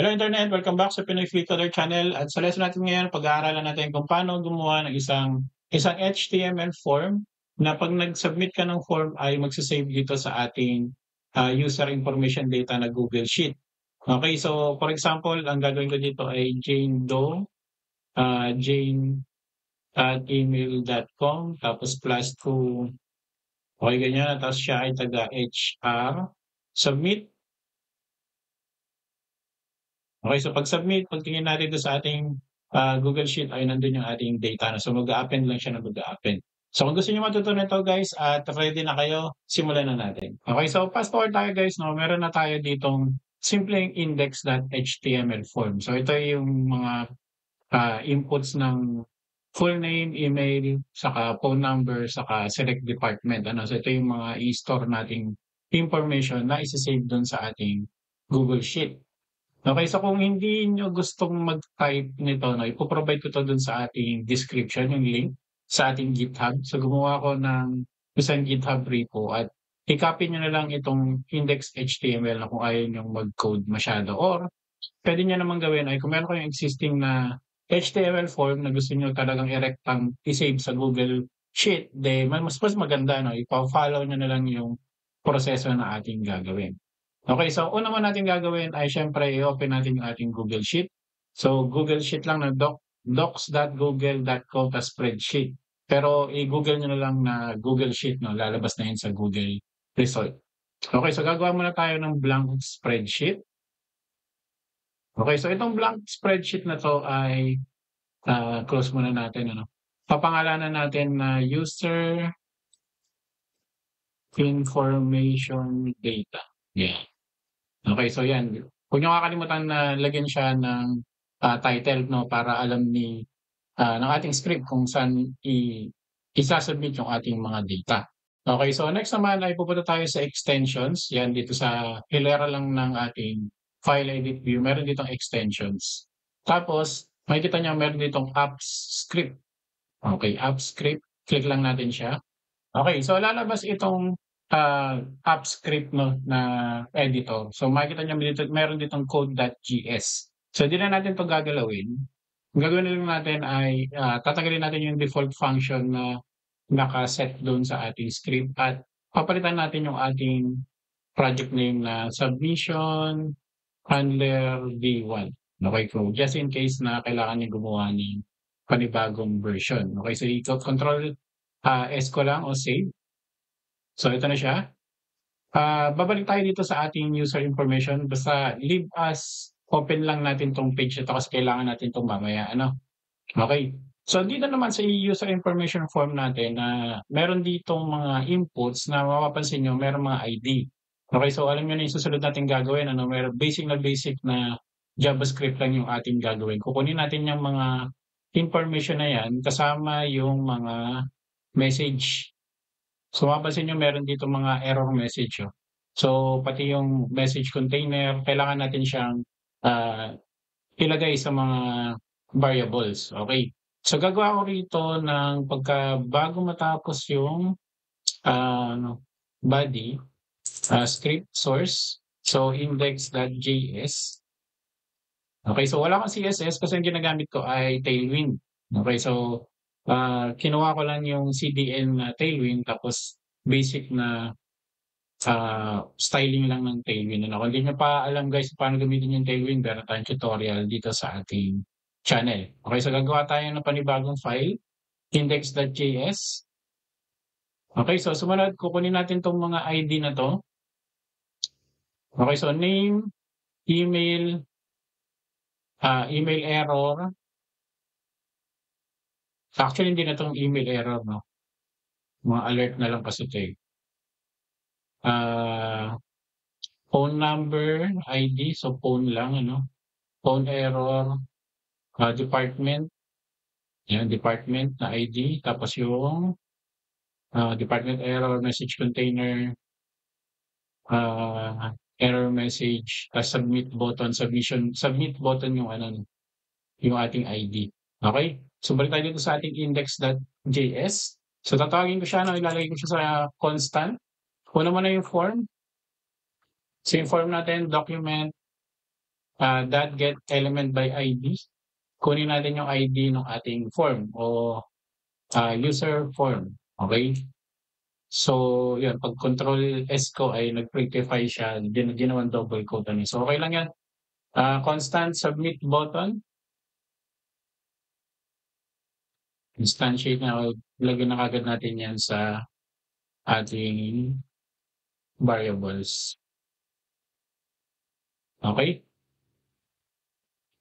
Hello Internet, welcome back sa Pinoy Flickr channel at sa lesson natin ngayon pag-aaralan natin kung paano gumawa ng isang HTML form na 'pag nag-submit ka ng form ay magse-save dito sa ating, user information data na Google Sheet. Okay, so for example ang gagawin ko dito ay Jane Doe, jane@gmail.com tapos +2, okey ganyan tapos siya ay taga-HR, submit. Okay, so pag-submit, pagtingin natin dun sa ating, Google Sheet ay nandun yung ating data na. So mag-a-append lang siya ng mag-a-append. So kung gusto niyo matutunan 'to guys at ready na kayo, simulan na natin. Okay, so fast forward tayo guys 'no, meron na tayo ditong simpleng index.html form. So ito yung mga, inputs ng full name, email, saka phone number, saka select department ano. So ito yung mga i-store nating information na ise-save dun sa ating Google Sheet. Okay, so kung hindi niyo gustong mag-type nito 'no, ipo-provide ko 'to dun sa ating description, yung link sa ating GitHub. So gumawa ako ng isang GitHub repo at i-copy niyo na lang itong index.html na kung ayaw niyong mag-code masyado or puwede niyo namang gawin ay kung meron kayong existing na HTML form na gusto niyo talagang i-save sa Google Sheet, mas maganda 'no, ipo-follow niyo na lang yung proseso na ating gagawin. Okay, so una muna natin gagawin ay siyempre i-open natin yung ating Google Sheet. So Google Sheet lang na docs.google.com tas spreadsheet. Pero i-Google niyo na lang na Google Sheet 'no, lalabas na yun sa Google result. Okay, so gagawa muna tayo ng blank spreadsheet. Okay, so itong blank spreadsheet na 'to ay, close muna natin ano. Papangalanan natin na user information data, yan. Okay, so yan. Huwag niyo kakalimutan na lagyan siya ng, title 'no, para alam ng ating script kung saan isa-submit yung ating mga data. Okay, so next naman ay pupunta tayo sa extensions, yan dito sa hilera lang ng ating file edit view, meron ditong extensions. Tapos makikita niyo meron ditong apps script. Okay, apps script, click lang natin siya. Okay, so lalabas itong, app script 'no na editor. So makikita niyo dito meron ditong code.js. So di na natin 'to gagalawin. Ang gagawin na lang natin ay, tatanggalin natin yung default function na naka-set dun sa ating script at papalitan natin yung ating project name na submission handler v1. Okay, so just in case na kailangan niyong gumawa ng panibagong version. Okay, so i-control, S ko lang o save. So ito na siya. Babalik tayo dito sa ating user information basta leave as open lang natin 'tong page na 'to kasi kailangan natin 'tong mamaya ano. Okay. So dito naman sa user information form natin na meron ditong mga inputs na mapapansin niyo merong mga ID. Okay, so alam niyo na yung susunod nating gagawin ano, meron basic na JavaScript lang yung ating gagawin. Kukunin natin yung mga information na yan kasama yung mga message. So mapapansin niyo meron ditong mga error message, oh. So pati yung message container kailangan natin siyang, ah, ilagay sa mga variables, okey. So gagawa ko rito ng bago matapos yung, ano, body, script source, so index.js. Okay, so wala akong CSS kasi ang ginagamit ko ay Tailwind. Okay, so, kinuha ko lang yung CDN na Tailwind tapos basic na, styling lang ng Tailwind ano. Kung di niyo pa alam guys paano gamitin yung Tailwind meron tayong tutorial dito sa ating channel. Okay, so gagawa tayo ng panibagong file, index.js. Okay, so sumunod kukunin natin 'tong mga ID na 'to. Okay, so name, email, email error. Actually hindi na 'tong email error 'no, mga alert na lang kasi 'to, eh. Ah, phone number, ID, so phone lang ano, phone error, department, yan department na ID tapos yung, department error, message container, error message, submit button yung ano, yung ating ID. Okay? So balik tayo dito sa ating index.js. So tatawagin ko siya 'no, ilalagay ko siya sa constant. Una muna yung form. So yung form natin document, dot get element by ID. Kunin natin yung ID ng ating form o user form. Okay? So, yun. Pag control S ko ay nag-prettify siya, ginawang double quote. So, okay lang yan. Constant submit button. Instantiate na. Lagyan na kagad natin yan sa ating variables. Okay?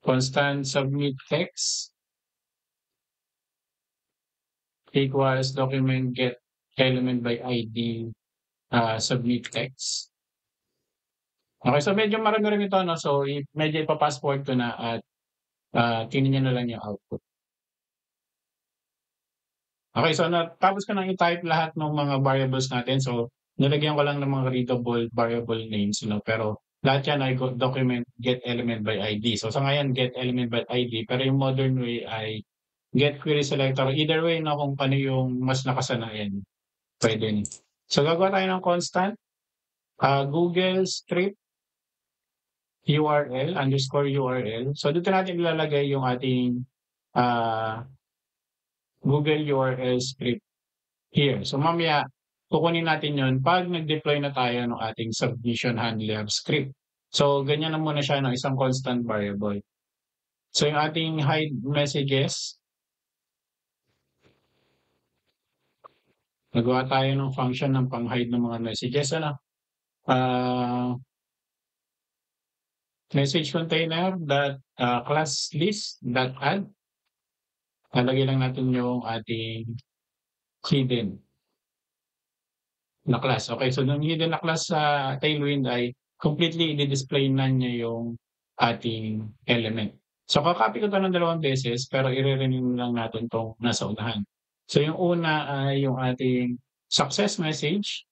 Constant submit text equals document get element by ID submit text. Okay, so medyo marami rin ito, no? So, medyo ipapassport ko na at tingnan nyo na lang yung output. Okay, so tapos ko nang i-type lahat ng mga variables natin. So, nilagyan ko lang ng mga readable variable names, no? Pero lahat yan ay document get element by ID. So, sa ngayon, get element by ID. Pero yung modern way ay get query selector. Either way, no, kung paano yung mas nakasanayan, pwede. So, gagawa tayo ng constant. Google script URL, underscore URL. So, dito natin ilalagay yung ating Google URL script here. So, mamaya, kukunin natin yon pag nag-deploy na tayo ng ating submission handler script. So, ganyan na muna siya ng isang constant variable. So, yung ating hide messages, nagawa tayo ng function ng pang-hide ng mga messages. Ano? Message container that class list that add. Lalagay lang natin yung ating hidden na class. Okay, so yung hidden na class sa Tailwind ay completely i-display na niya yung ating element. So kakopy ko ito ng 2 beses pero i-renew lang natin itong nasa unahan. So yung una ay yung ating success message.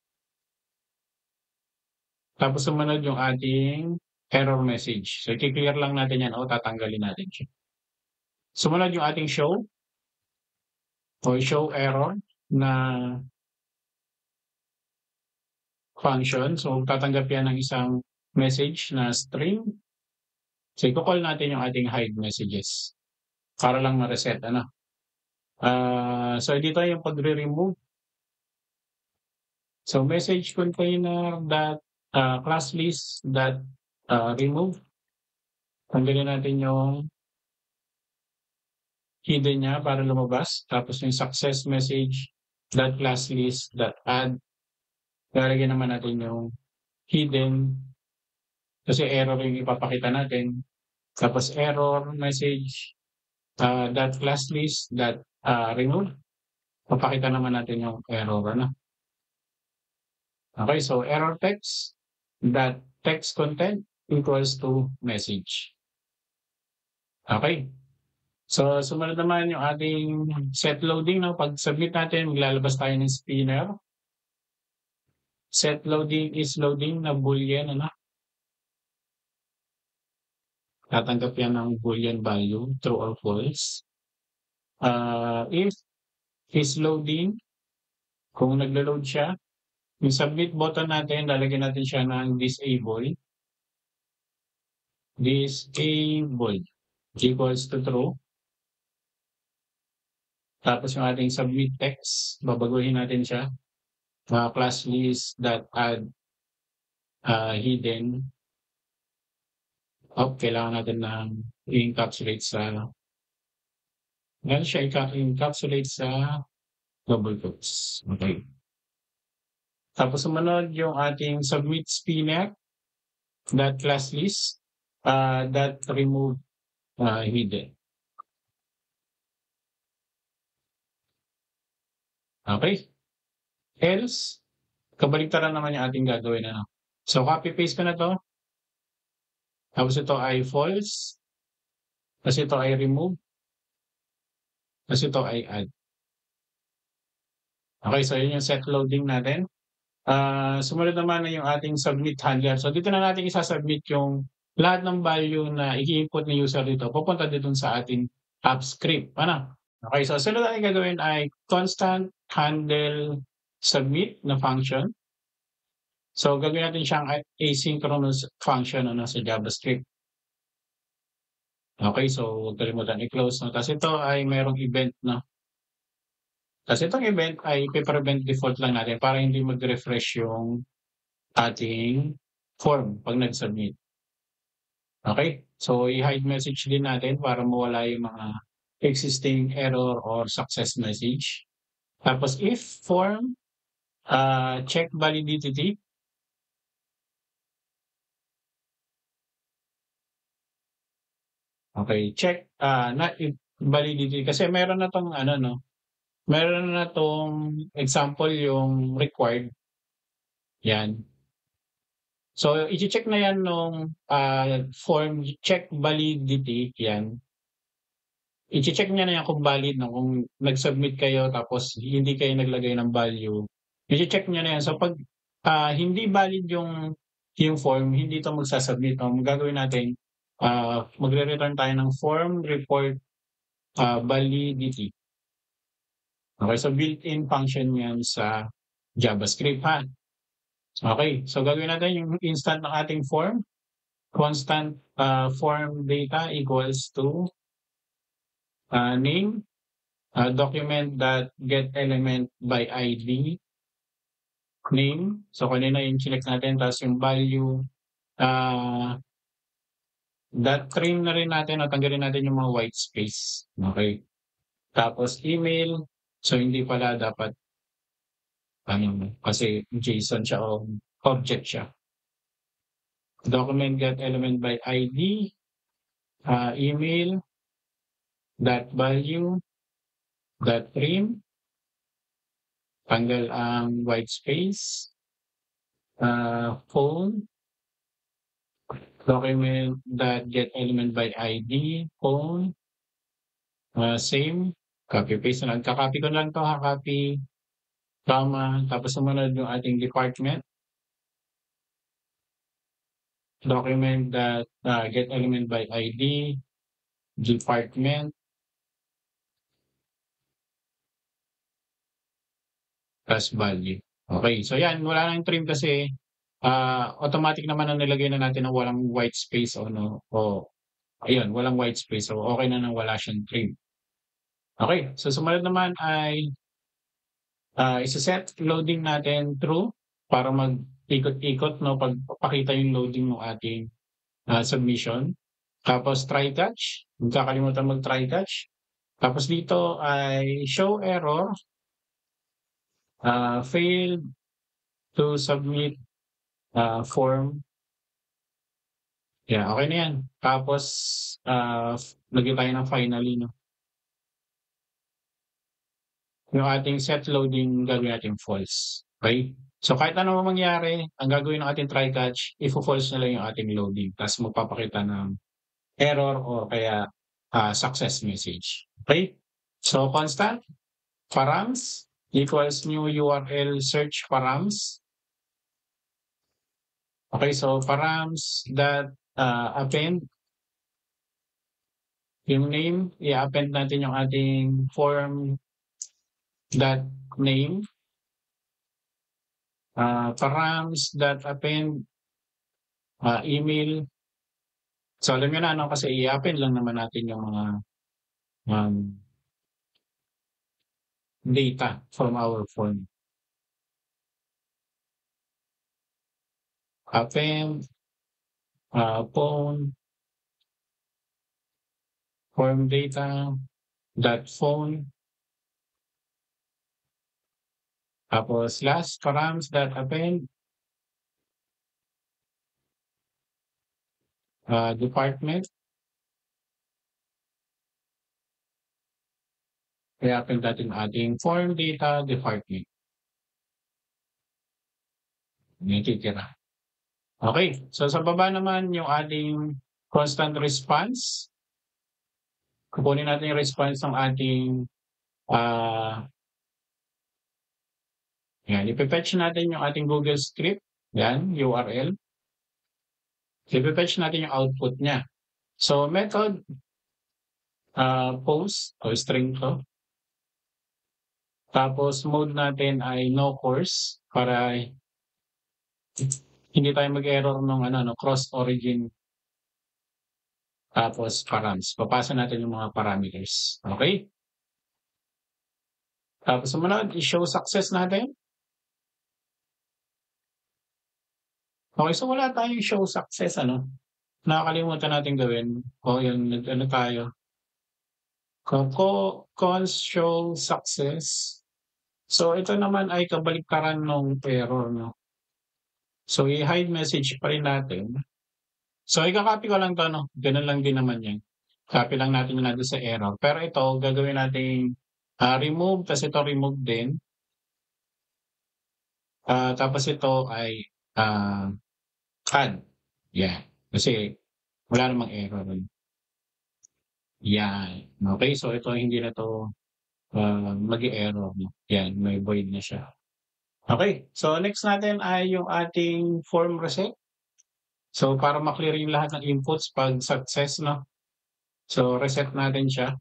Tapos sumunod yung ating error message. So i-clear lang natin yan o tatanggalin natin siya. Sumunod yung ating show o show error na function. So tatanggap yan ng isang message na string. So i-call natin yung ating hide messages para lang ma-reset. Ano? So dito yung pagre-remove. So message container that class list that remove. Tanggalin natin yung hidden niya para lumabas. Tapos yung success message that class list that add. Lalagyan naman natin yung hidden kasi error yung ipapakita natin. Tapos error message that class list that remove. Papakita naman natin yung error. Ano? Okay, so error text that text content equals to message. Okay. So, sumunod naman yung ating set loading. No? Pag submit natin, maglalabas tayo ng spinner. Set loading is loading na boolean. Ano? Tatanggap yan ng boolean value, true or false. If is loading, kung naglo-load siya, yung submit button natin, lalagyan natin siya ng disable. Disable equals to true. Tapos yung ating submit text, babaguhin natin siya. Class list that add hidden. Kailangan natin ng i-encapsulate sa ganun siya i-encapsulate sa double quotes. Okay. Tapos sumunod yung ating submit spinner that class list that remove hidden. Okay. Else, kabaliktaran naman yung ating gagawin. Ano? So, copy-paste ko na to. Tapos ito ay false. Tapos ito ay remove. Tapos ito ay add. Okay, so yun yung set loading natin. Sumunod naman na yung ating submit handler. So, dito na natin isasubmit yung lahat ng value na i-input ni user dito. Pupunta dito sa ating app script. Ano? Okay, so sunod natin gagawin ay constant handle submit na function. So, gagawin natin siyang asynchronous function sa JavaScript. Okay, so huwag kalimutan i-close 'no. Ta's ito ay merong event 'no. Ta's itong event ay ipe-prevent default lang natin para hindi mag-refresh yung ating form 'pag nag-submit. Okay, so i-hide message din natin para mawala yung mga existing error or success message. Tapos if form, check validity. Okay, check, not if validity kasi meron na 'tong ano 'no, meron na 'tong example yung required, 'yan. So iche-check na 'yan nung, form check validity 'yan. Iche-check niya na 'yan kung valid 'no, kung nag-submit kayo tapos hindi kayo naglagay ng value, iche-check niya na 'yan. So 'pag, hindi valid yung form, hindi 'to magsa-submit 'no. Ang gagawin natin, magre-return tayo ng form report, validity. Okay, so built-in function 'yan sa JavaScript, ha. Okay, so gagawin natin yung instant ng ating form, constant, form data equals to, name, document that get element by ID, name. So kanina yung chineck natin ta's yung value, ah, trim na rin natin o tanggalin natin yung mga white space, okay. Tapos email, so hindi pala dapat ano, kasi JSON siya o object siya. Document get element by ID, email, dot value, dot trim, tanggal ang white space, phone, document that get element by ID, phone, same, copy paste na lang. Ka-copy ko na lang 'to, ha, copy, comma, tapos sumunod yung ating department. Document that, get element by ID, department, ta's value. Okay, so 'yan wala ng trim kasi, automatic naman na nilagay na natin na walang white space o ano, o ayun, walang white space. So okey na ng wala siyang trim. Okay, so sumunod naman ay, ise-set loading natin true para mag-ikot-ikot 'no, 'pag papakita yung loading ng ating, submission. Tapos try catch, huwag kakalimutan mag-try catch. Tapos dito ay show error, failed to submit, form. Yeah, okey na 'yan. Tapos, lagyan tayo ng finally 'no. Yung ating set loading gagawin nating false, okey? So kahit ano mang mangyari, ang gagawin ng ating try catch, ifo-false na lang yung ating loading ta's magpapakita ng error o kaya, success message, okey? So constant, params equals new URL search params. Okay, so params dot, append yung name, i-append natin yung ating form dot name, params dot append, email. So alam niyo na ano, kasi i-append lang naman natin yung mga, um, data from our form. Append, phone, form data dot phone, tapos last params dot append, department. I-append natin ating form data department. Yung titira. Okay, so sa baba naman yung ating constant response. Kukunin natin yung response ng ating, yan, ipe-fetch natin yung ating Google script, yan, URL. Ipe-fetch natin yung output niya. So method, post o string 'to. Tapos mode natin ay no course para hindi tayo mag-error nung ano 'no, cross origin, tapos params. Papasa natin yung mga parameters. Okay? Tapos sumunod, i-show success natin. Okay, so wala tayong show success, ano? Nakakalimutan natin gawin. O yun, nag-ano tayo. Cons show success. So ito naman ay kabaliktaran ng error, no? So i-hide message pa rin natin. So ika-copy ko lang 'to, no? Gano'n lang din naman 'yan. Copy lang natin yung nandun sa error. Pero ito gagawin nating, remove ta's ito remove din. Tapos ito ay, add. 'Yan. Kasi wala namang error, eh. 'Yan. Okey, so ito hindi na 'to, mag-e-error, 'no? 'Yan, may void na siya. Okey, so next natin ay yung ating form reset. So para ma-clear yung lahat ng inputs 'pag success, 'no? So reset natin siya.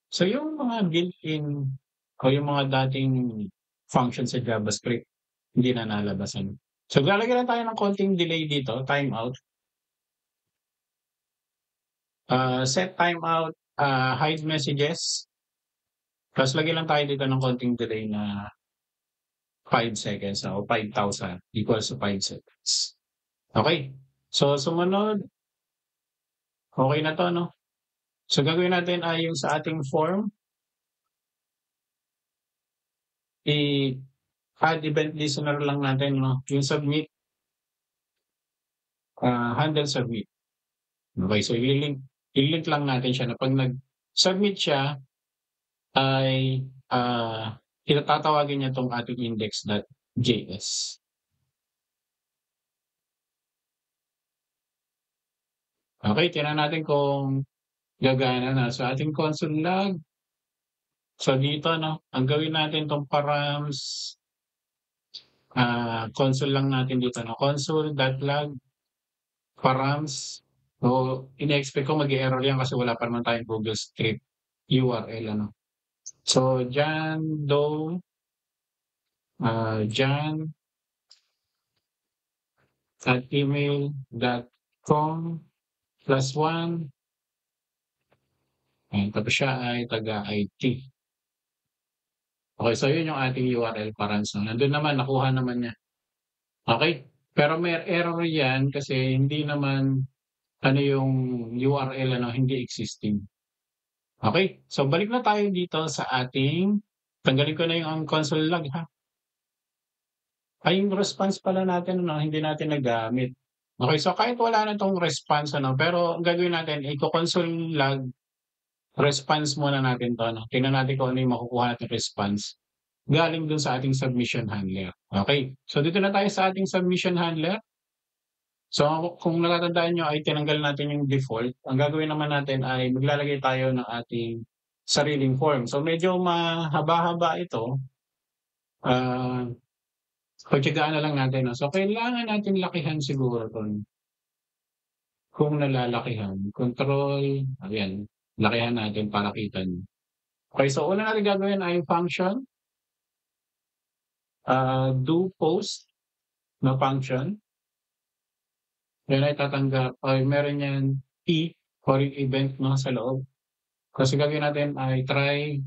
So yung mga built-in o yung mga dating function sa JavaScript, hindi na nalabasan. So lalagyan lang tayo ng konting delay dito, timeout. Set timeout, hide messages. Tapos lagyan lang tayo dito ng konting delay na 5 seconds o 5,000 equals to 5 seconds. Okay. So sumunod, okay na 'to, 'no? So gagawin natin ay yung sa ating form, i-add event listener lang natin, 'no? Yung submit, handle submit. Okay, so i-link lang natin siya na 'pag nag-submit siya ay, tatawagin niya 'tong ating index.js. Okay, tingnan natin kung gagana na. Sa ating console log, so dito, 'no, ang gawin natin 'tong params, console lang natin dito, 'no, console.log params. So ine-expect ko mag-e-error 'yan kasi wala pa naman tayong Google script URL, ano. So diyan do, John at gmail.com +1, ayan, tapos siya ay taga-IT. Okay, so yun yung ating URL params, 'no. Nandun naman, nakuha naman niya. Okay, pero may error 'yan kasi hindi naman ano yung URL, ano, hindi existing. Okay, so balik na tayo dito sa ating tanggalin ko na yung ang console log, ha. Ay, yung response pala natin, ano, hindi natin nagamit. Okay, so kahit wala na 'tong response, ano, pero ang gagawin natin iko-console log response muna natin 'to, ano. Tingnan natin kung ano yung makukuha nating response galing dun sa ating submission handler. Okay, so dito na tayo sa ating submission handler. So kung natatandaan niyo ay tinanggal natin yung default. Ang gagawin naman natin ay maglalagay tayo ng ating sariling form. So medyo mahaba-haba ito, ah, pagtiyagaan na lang natin, 'no. So kailangan natin lakihan siguro 'to, kung nalalakihan. Control, ayan, lakihan natin para kita niyo. Okay, so una natin gagawin ay function, do post na function. Yan ay tatanggap ay meron yan P or event, 'no, sa loob. Kasi gagawin natin ay try.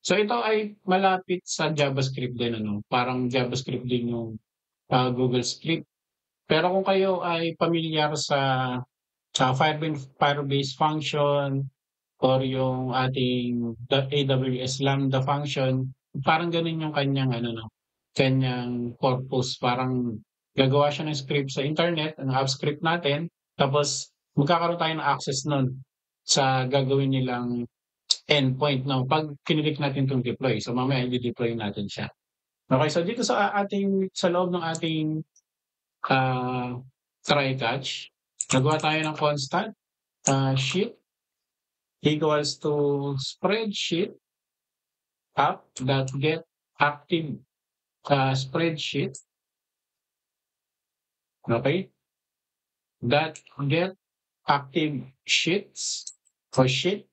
So ito ay malapit sa JavaScript din, ano, parang JavaScript din yung, Google Script. Pero kung kayo ay pamilyar sa Firebase function or yung ating AWS Lambda function, parang gano'n yung kanyang ano, 'no, kanyang purpose. Parang gagawa siya ng script sa internet, ang app script natin, tapos magkakaroon tayo ng access nun sa gagawin nilang endpoint, 'no, 'pag clinic natin 'tong deploy. So mamaya ide-deploy natin siya. Okay, so dito sa loob ng ating, try catch, nagawa tayo ng constant, sheet equals to spreadsheet app.get active, spreadsheet, okay, dot get active sheets or sheet,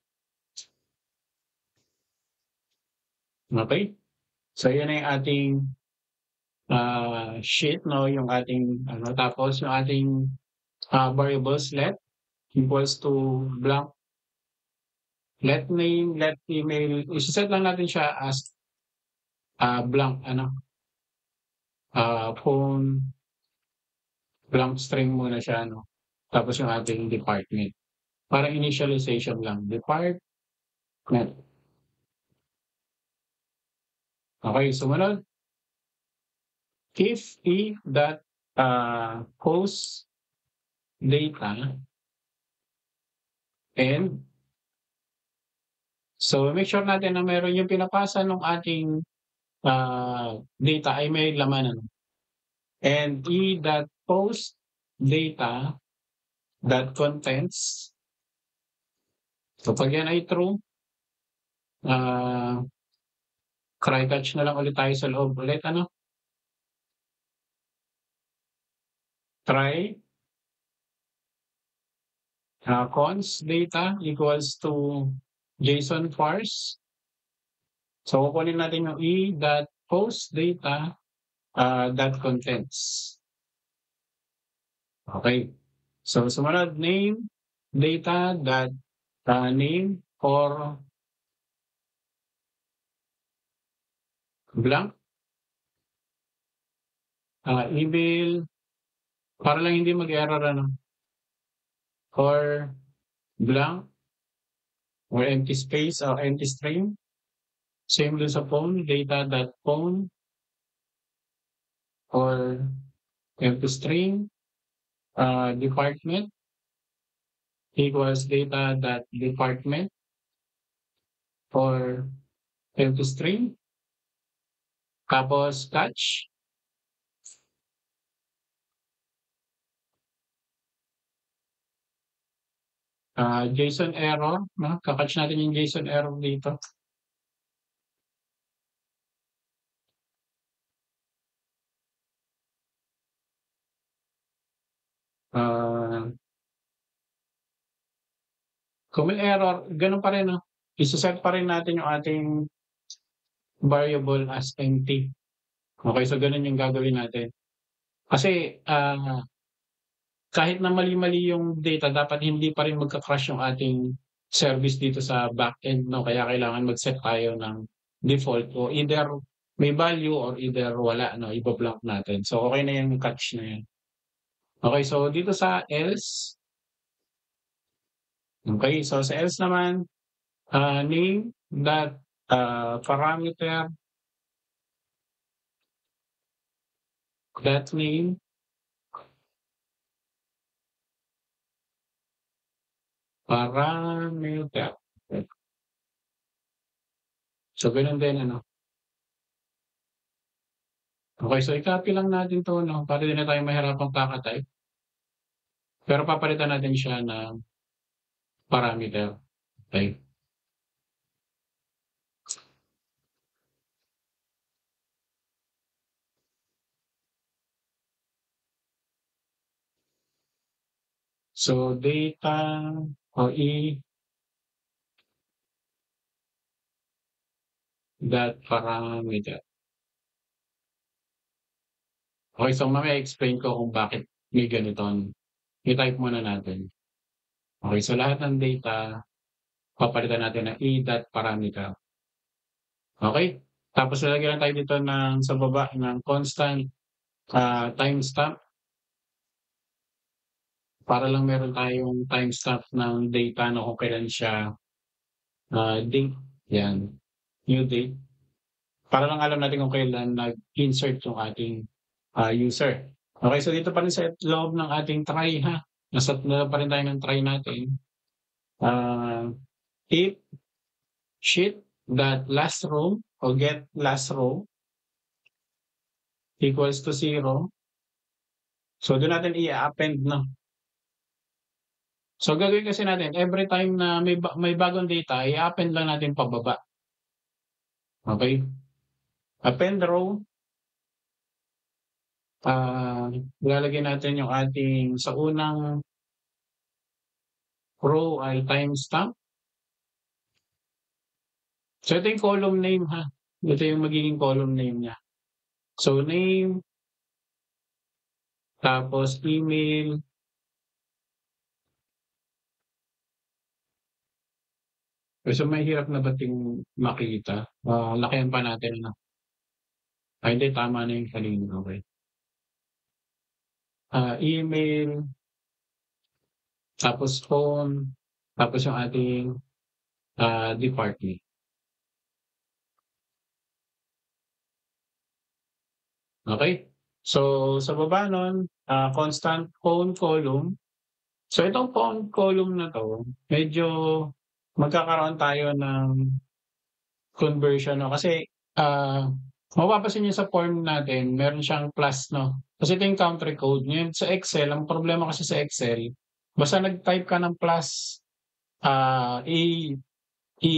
okay. So yan ay ating sheet, 'no, yung ating ano, tapos yung ating variables let equals to blank. Let name, let email, isi-set lang natin siya as blank phone, blank string muna siya, tapos yung ating department. Parang initialization lang, department. Okay, sumunod. If that host data and so make sure natin na meron yung pinapasa ng ating data ay may laman. And that post data that contents. So pag yan ay true, try catch na lang ulit tayo sa loob ulit. Try const data equals to JSON parse. So kukunin natin yung that post data that contents. Okay. So sumunod, name data that name or blank. Email, para lang hindi mag-error or blank or empty space or empty string. Same dun sa phone, data.phone or empty string. Department equals data.department or empty string. Tapos catch. JSON error, kakatch natin yung JSON error dito. Kung may error, ganun pa rin, isa-set pa rin natin yung ating variable as empty. Okay, so ganun yung gagawin natin. Kasi kahit na mali-mali yung data, dapat hindi pa rin magka-crash yung ating service dito sa backend, Kaya kailangan mag-set tayo ng default o either may value or either wala, iba-blank natin. So okay na yung catch na yan. Okay, so dito sa else. Okay, so sa else naman, name that parameter, that name, parameter. So ganun din, Okay, so i-copy lang natin 'to, para di na tayo mahirapang kaka-type. Pero papalitan natin siya ng parameter. Okay. So data or that parameter. Okay, so mamaya explain ko kung bakit may ganito. I-type muna natin. Okay, so lahat ng data, papalitan natin ng that parameter. Okay? Tapos lalagyan lang tayo dito sa baba ng constant timestamp. Para lang meron tayong timestamp ng data na kung kailan siya date. Yan. New date. Para lang alam natin kung kailan nag-insert yung ating user. Okay, so dito pa rin sa loob ng ating try, nasa pa rin tayo ng try natin. If sheet that last row o get last row equals to 0. So doon natin i-append, So gagawin kasi natin, every time na may bagong data, i-append lang natin pababa. Okay? Append row. Lalagyan natin yung ating sa unang row ay timestamp. So ito yung column name, Ito yung magiging column name niya. So name, tapos email, Kasi mahirap na ba't yung makita? Lakihan pa natin ano? Ay hindi tama na yung kanina, okey. Email, tapos phone, tapos yung ating, department. Okey? So, sa baba nun, constant phone column. So, itong phone column na 'to, medyo magkakaroon tayo ng conversion 'no, kasi, mapapansin niyo sa form natin meron siyang plus 'no, kasi ito yung country code. Ngayon sa Excel, ang problema kasi sa Excel, basta nag-type ka ng plus, ah, i i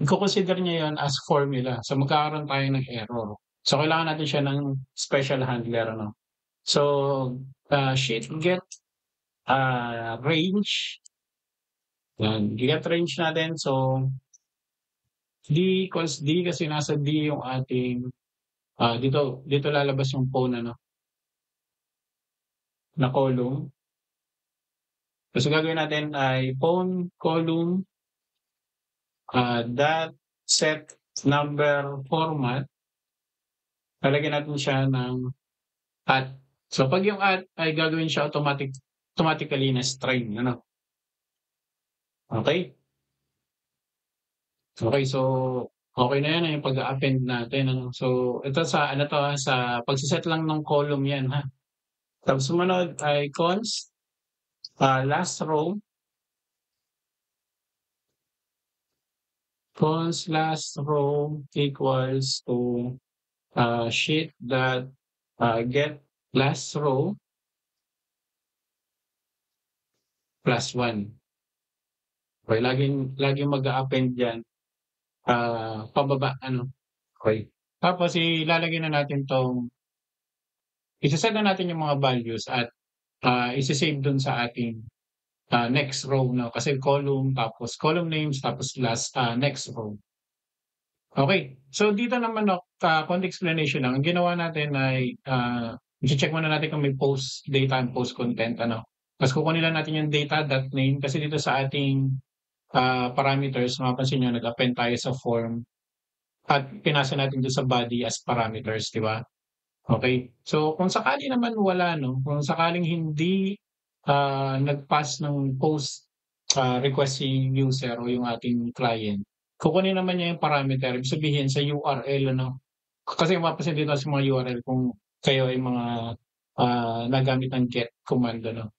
iko-consider niya yun as formula. So, magkakaroon tayo ng error. So, kailangan natin siya ng special handler ano. So, sheet get, range, yan, get range natin. So, D equals D kasi nasa D yung ating, dito lalabas yung phone ano, na column. So, gagawin natin ay phone column, dot set number format. Lalagyan natin siya ng at. So, 'pag yung at ay gagawin siya automatically na string ano, okey? Okey, so okey na yan, yung pag-a-append natin ano. So, ito sa ano 'to, sa pagse-set lang ng column yan ha. Tapos sumunod ay const, last row, const last row equals to, sheet dot, get last row plus 1. Okey, laging mag-a-append diyan, pababa ano, okey. Tapos ilalagay na natin 'tong ise-set na natin yung mga values at, ise-save dun sa ating, next row 'no, kasi column tapos column names tapos last, next row. Okey, so dito naman 'no, konting explanation lang. Ang ginawa natin ay, iche-check muna natin kung may post data and post content ano. Ta's kukunin lang natin yung data.name kasi dito sa ating, parameters mapapansin niyo nag-append tayo sa form at pinasa natin dun sa body as parameters, 'di ba? Okey. So, kung sakali naman wala 'no, kung sakaling hindi, nag-pass ng post, request si user o yung ating client, kukunin naman niya yung parameter. Ibig sabihin sa URL ano, kasi mapapansin dito sa mga URL kung kayo ay mga, nagamit ng get command ano,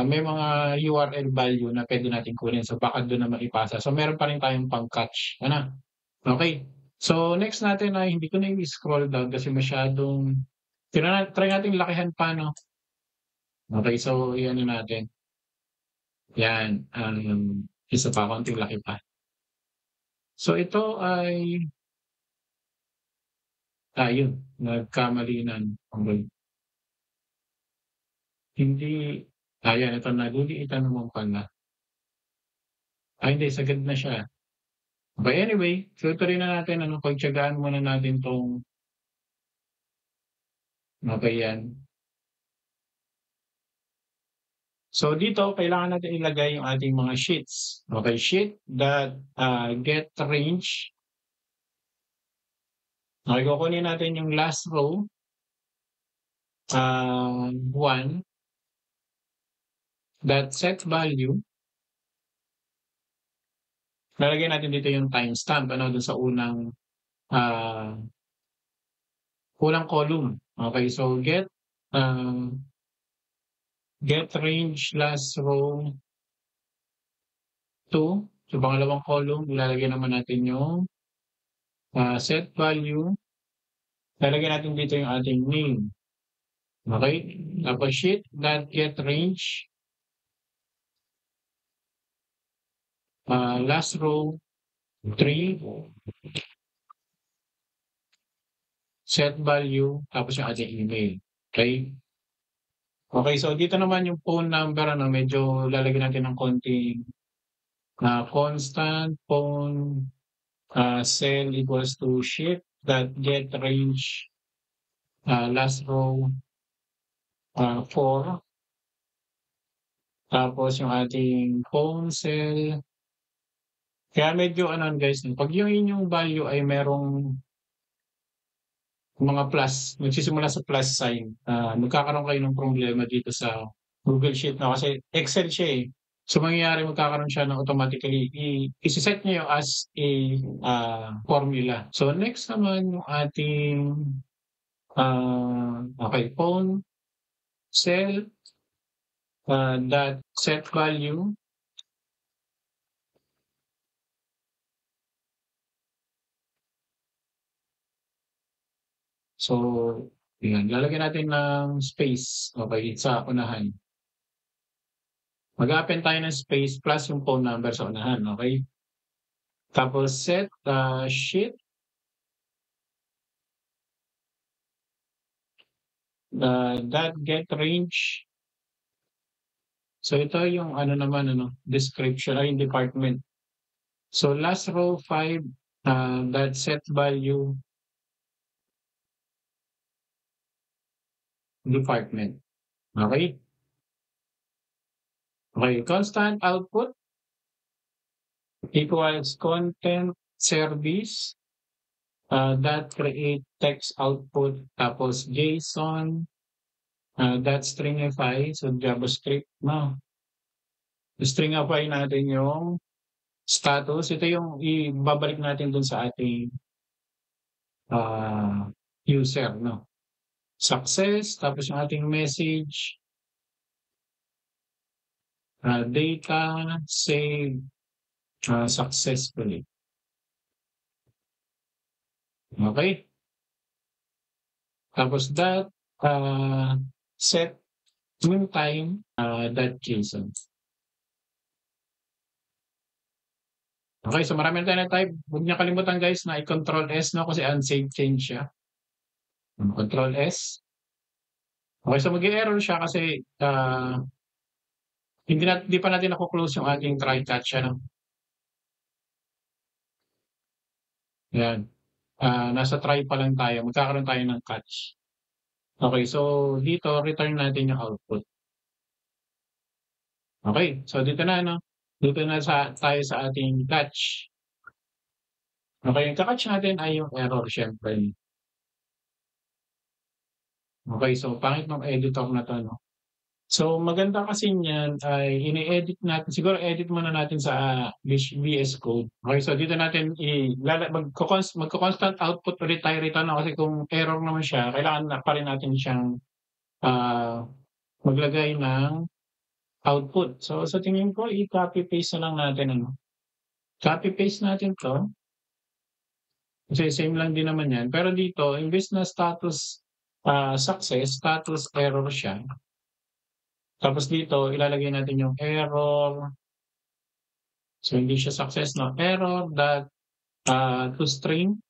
may mga URL value na puwede nating kunin. So, baka dun naman ipasa. So, meron pa rin tayong pang-catch, ano? Okey. So, next natin ay hindi ko na i-scroll down kasi masyadong try nating lakihan pa 'no. Okey, so i-ano natin, 'yan, isa pa, konting laki pa. So ito ay, yun nagkamali ng hindi, ayan ito naliliitan naman pala. Hindi sagad na siya. But anyway, tutuloy na natin ano, pagtiyagaan muna natin 'tong okey 'yan. So dito kailangan natin ilagay yung ating mga sheets. Okey, sheet dot, get range. Okey, kukunin natin yung last row, 1 dot set value. Lalagyan natin dito yung timestamp ano, dun sa ah, unang column. Okey, so get range last row 2. So pangalawang column ilalagay naman natin yung, set value. Lalagyan natin dito yung ating name. Okey? Tapos sheet dot get range, last row 3, set value, tapos yung ating email. Okey? Okey, so dito naman yung phone number ano, medyo lalagyan natin ng konting, constant phone, cell equals to sheet dot get range, last row, 4. Tapos yung ating phone cell, Kaya medyo ano guys, 'pag yung inyong value ay merong mga plus, nagsisimula sa plus sign, magkakaroon kayo ng problema dito sa Google Sheet 'no, kasi Excel siya, eh. So, mangyayari magkakaroon siya ng automatically ise-set niyo as a, formula. So, next naman yung ating, okey phone, cell, dot set value. So, yan lalagyan natin ng space, okey, sa unahan. Mag-a-append tayo ng space plus yung phone number sa unahan, okey? Tapos set, sheet, dot get range. So, ito yung ano naman ano, description ay yung department. So, last row 5, dot set value department, okey? Okey, constant output equals content service, dot create text output tapos JSON, dot stringify, so JavaScript 'no. Stringify natin yung status, ito yung ibabalik natin dun sa ating, user 'no. Success, tapos yung ating message, data save, successfully. Okey? Tapos dot, set meantime, dot JSON. Okey, so marami na tayong na-type. Huwag niyo kalimutan guys na i-control S 'no, kasi unsaved change siya. Control S. Okey, so mag-e-error siya kasi, hindi pa natin nako-close yung ating try catch ano. Yan, nasa try pa lang tayo, magkakaroon tayo ng catch. Okey, so dito return natin yung output. Okey, so dito na 'no, dito na tayo sa ating catch. Okey, yung ka-catch natin ay yung error siyempre. Okey, so pangit nung editor na 'to 'no. So maganda kasi niyan ay ini-edit natin, siguro edit muna natin sa, VS Code. Okey, so dito natin magko-constant output ulit tayo rito 'no, kasi kung error naman siya kailangan na pa rin natin siyang, ah, maglagay ng output. So sa tingin ko i-copy paste na lang natin ano, copy paste natin 'to, kasi same lang din naman 'yan. Pero dito imbes na status, success, status error siya. Tapos dito ilalagay natin yung error, so hindi siya success 'no, error dot, toString,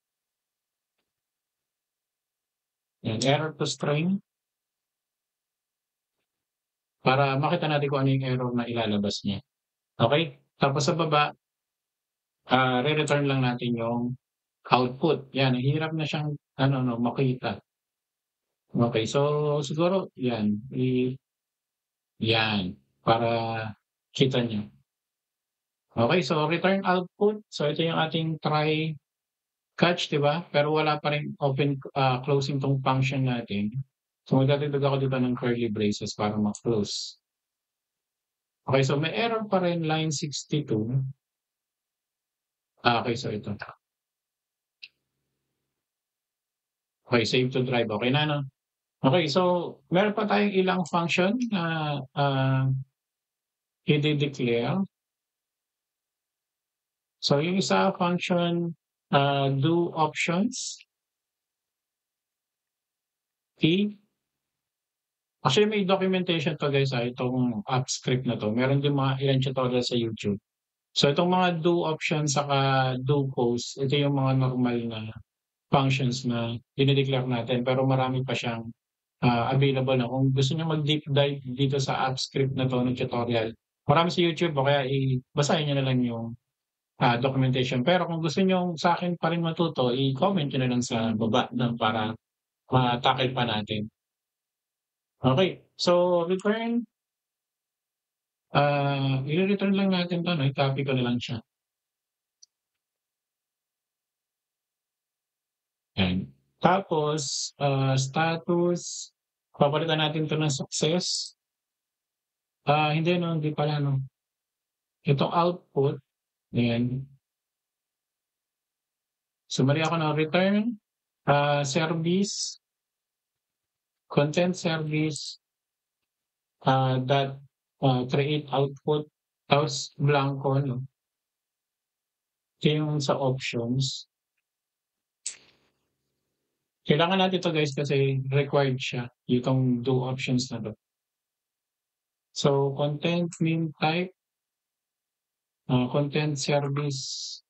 yan error toString, para makita natin kung ano yung error na ilalabas niya, okey? Tapos sa baba, re-return lang natin yung output, yan ang hirap na siyang ano 'no, makita. Okey, so siguro yan, yan para kita niyo. Okey, so return output, so ito yung ating try catch 'di ba? Pero wala pa ring open, closing 'tong function natin. So magdadagdag ako dito ng curly braces para ma-close. Okey, so may error pa rin line 62. Okey, so ito. Okey, save to drive, okey na 'no? Okey, so meron pa tayong ilang function na, ide-declare. So yung isa function, do options, T. Actually may documentation 'to guys, itong app script na 'to. Meron din mga ilang tutorial sa YouTube. So itong mga do option saka do post, ito yung mga normal na functions na dine-declare natin, pero marami pa siyang, available na. Kung gusto niyo mag-deep dive dito sa app script na 'to ng tutorial, marami sa YouTube o kaya basahin niyo na lang yung, documentation. Pero kung gusto niyong sa'kin pa rin matuto, i-comment niyo na lang sa baba 'no, para ma-tackle pa natin. Okey, so return, ire-return lang natin 'to 'no, i-copy ko na lang siya. Tapos, status, papalitan natin 'to ng success. Hindi 'no, hindi pala 'no. Itong output, ayan. Sumali ako ng return, service, content service, dot, create output, tapos blanko 'no. Ito yung sa options. Kailangan natin 'to guys kasi required siya, itong do options na 'to. So, content name type, content service,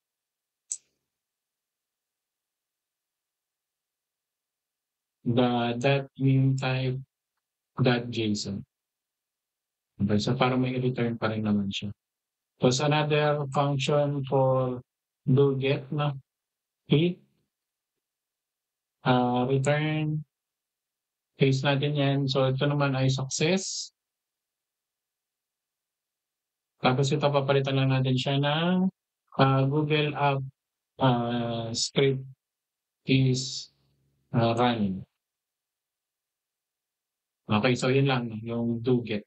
dot name type, dot JSON. Okay, so para may return pa rin naman siya. Tapos another function for do get na hit, return, paste natin yan. So ito naman ay success. Tapos ito papalitan lang natin siya ng Google App script is running. Okay, so yun lang yung do get.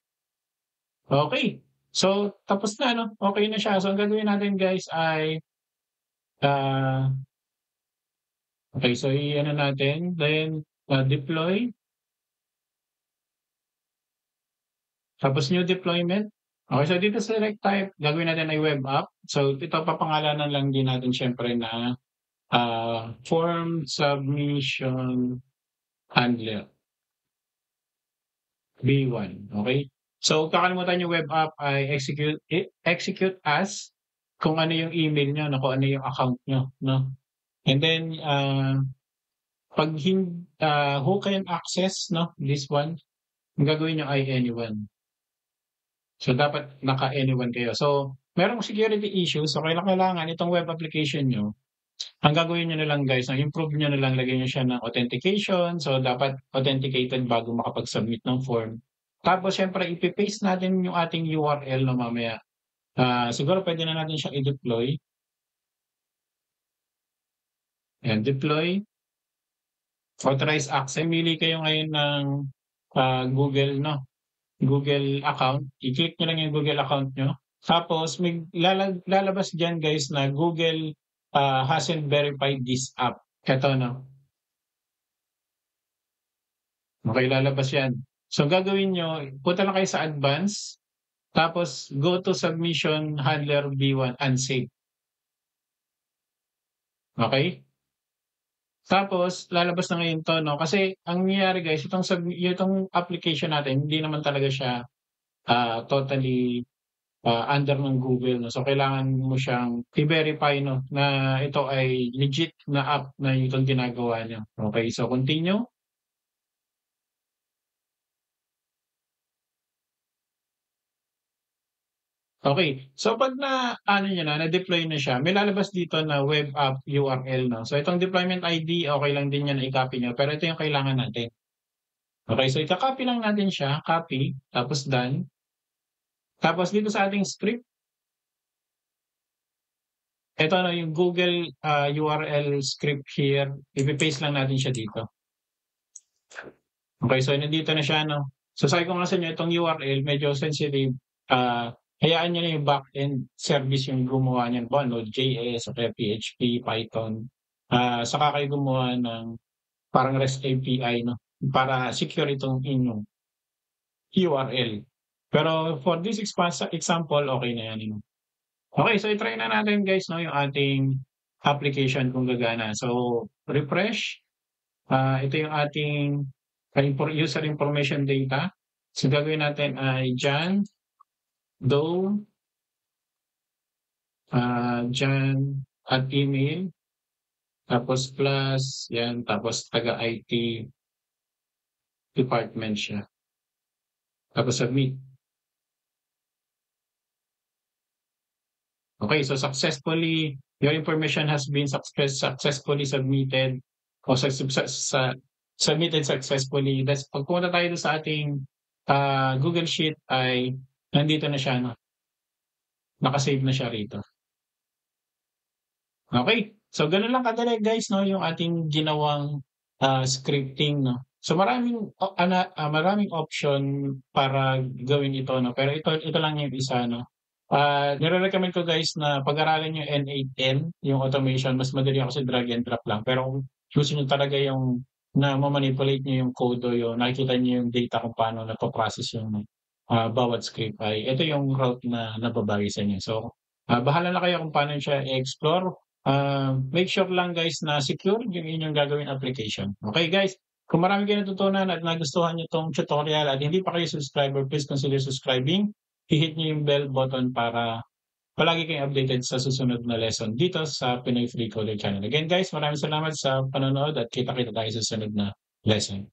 Okay. So tapos na no. Okay na siya. So ang gagawin natin guys ay okay, so i-ano natin, then deploy. Tapos new deployment. Okay, so dito sa select type, gagawin natin ay web app. So ito papangalanan lang din natin syempre na form submission handler. B1. Okay? So kakalimutan yung web app ay execute as kung ano yung email nyo, no, kung ano yung account nyo. No? And then, pag who can access no, this one, ang gagawin nyo ay anyone. So dapat naka-anyone kayo. So merong security issue, so kailangan itong web application nyo, ang gagawin nyo na lang guys, improve nyo na lang, lagyan nyo siya ng authentication. So dapat authenticated bago makapag-submit ng form. Tapos syempre ipipaste natin yung ating URL na mamaya. Siguro pwede na natin siyang i-deploy. Ayan, deploy. Authorize access. Mili kayo ngayon ng Google, no? Google account. I-click nyo lang yung Google account nyo. Tapos may lalabas dyan guys na Google hasn't verified this app. Ito no. Okay, lalabas yan. So gagawin nyo, punta lang kayo sa advanced. Tapos go to submission handler B1 unsafe. Okay? Tapos lalabas na ngayon 'to 'no, kasi ang nangyayari guys itong application natin hindi naman talaga siya, totally, under ng Google 'no. So kailangan mo siyang i-verify 'no, na ito ay legit na app na itong ginagawa niyo. Okay, so continue. Okay, so 'pag na-ano niyo na-deploy na siya, may lalabas dito na web app URL 'no. So itong deployment ID, okay lang din yan na i-copy niyo, pero ito yung kailangan natin. Okay, so ika-copy lang natin siya, copy, tapos done. Tapos dito sa ating script, ito ano yung Google URL script here, ipe-paste lang natin siya dito. Okay, so nandito na siya, no? So sabi ko nga sa inyo, itong URL medyo sensitive. Hayaan niyo na yung back-end service yung gumawa niyan ba, Node.js, o kaya PHP, Python. Saka kayo gumawa ng parang REST API, no? Para secure itong inyong URL. Pero for this example, okay na yan. No? Okay, so i-try na natin guys no, yung ating application kung gagana. So, refresh. Ito yung ating user information data. So, gagawin natin ay John Doe, John at email. Tapos plus, yan. Tapos taga-IT department siya. Tapos submit. Okay, so successfully, your information has been successfully submitted o submitted successfully. That's pag pumunta tayo sa ating Google Sheet ay nandito na siya, no? Nakasave na siya rito. Okay, so ganun lang kadali guys, no, yung ating ginawang scripting 'no. So maraming option para gawin ito 'no, pero ito lang yung isa 'no. Nire-recommend ko guys na pag-aralan yung N8N, yung automation, mas madali kasi drag and drop lang. Pero kung gusto niyo talaga yung na ma-manipulate niyo yung code o yung nakikita niyo yung data kung paano napo-process yung, bawat script ay ito yung route na nababagay sa inyo. So, bahala na kayo kung paano siya i-explore. Make sure lang guys na secure yung inyong gagawing application. Okay guys, kung marami kayong natutunan at nagustuhan niyo 'tong tutorial at hindi pa kayo subscriber, please consider subscribing. I-hit niyo yung bell button para palagi kayong updated sa susunod na lesson dito sa Pinoy Free Coder Channel. Again guys, maraming salamat sa panonood at kita-kita tayo sa susunod na lesson.